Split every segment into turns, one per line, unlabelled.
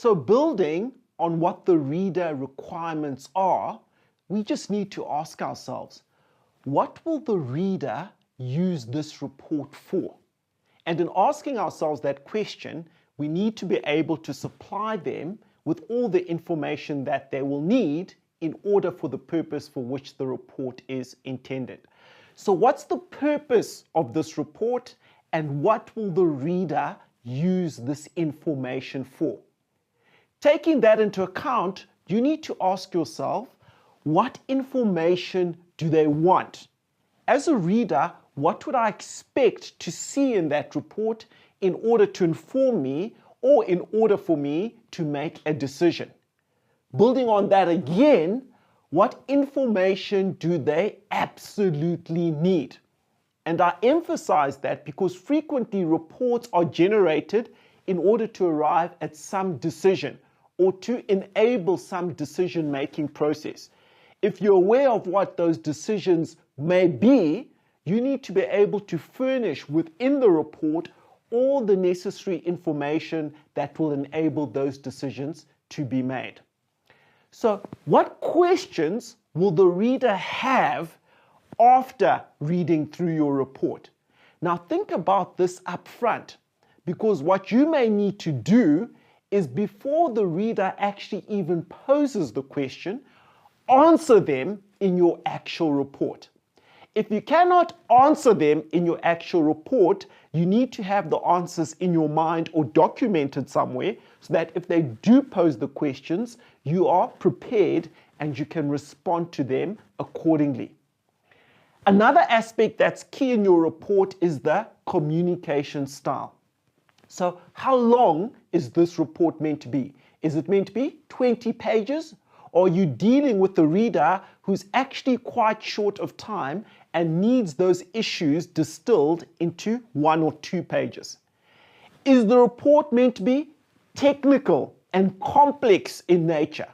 So building on what the reader requirements are, we just need to ask ourselves, what will the reader use this report for? And in asking ourselves that question, we need to be able to supply them with all the information that they will need in order for the purpose for which the report is intended. So what's the purpose of this report, and what will the reader use this information for? Taking that into account, you need to ask yourself, what information do they want? As a reader, what would I expect to see in that report in order to inform me or in order for me to make a decision? Building on that again, what information do they absolutely need? And I emphasize that because frequently reports are generated in order to arrive at some decision or to enable some decision-making process. If you're aware of what those decisions may be, you need to be able to furnish within the report all the necessary information that will enable those decisions to be made. So, what questions will the reader have after reading through your report? Now, think about this up front, because what you may need to do is, before the reader actually even poses the question, answer them in your actual report. If you cannot answer them in your actual report, you need to have the answers in your mind or documented somewhere so that if they do pose the questions, you are prepared and you can respond to them accordingly. Another aspect that's key in your report is the communication style. So how long is this report meant to be? Is it meant to be 20 pages? Or are you dealing with the reader who's actually quite short of time and needs those issues distilled into 1 or 2 pages? Is the report meant to be technical and complex in nature?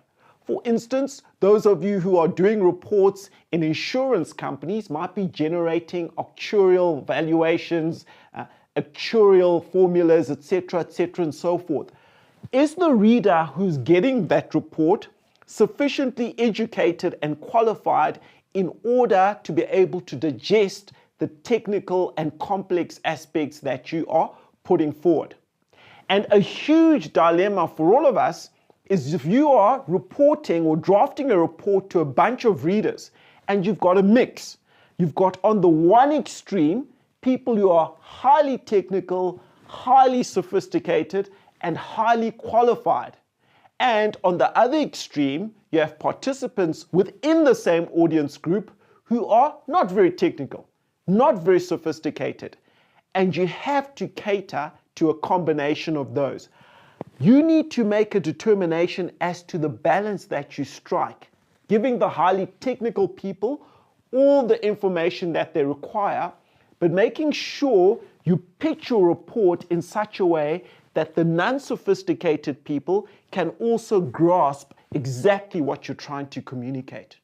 For instance, those of you who are doing reports in insurance companies might be generating actuarial valuations, actuarial formulas, etc., and so forth. Is the reader who's getting that report sufficiently educated and qualified in order to be able to digest the technical and complex aspects that you are putting forward? And a huge dilemma for all of us is if you are reporting or drafting a report to a bunch of readers and you've got a mix. You've got on the one extreme people who are highly technical, highly sophisticated, and highly qualified. And on the other extreme, you have participants within the same audience group who are not very technical, not very sophisticated. And you have to cater to a combination of those. You need to make a determination as to the balance that you strike, giving the highly technical people all the information that they require, but making sure you pitch your report in such a way that the non-sophisticated people can also grasp exactly what you're trying to communicate.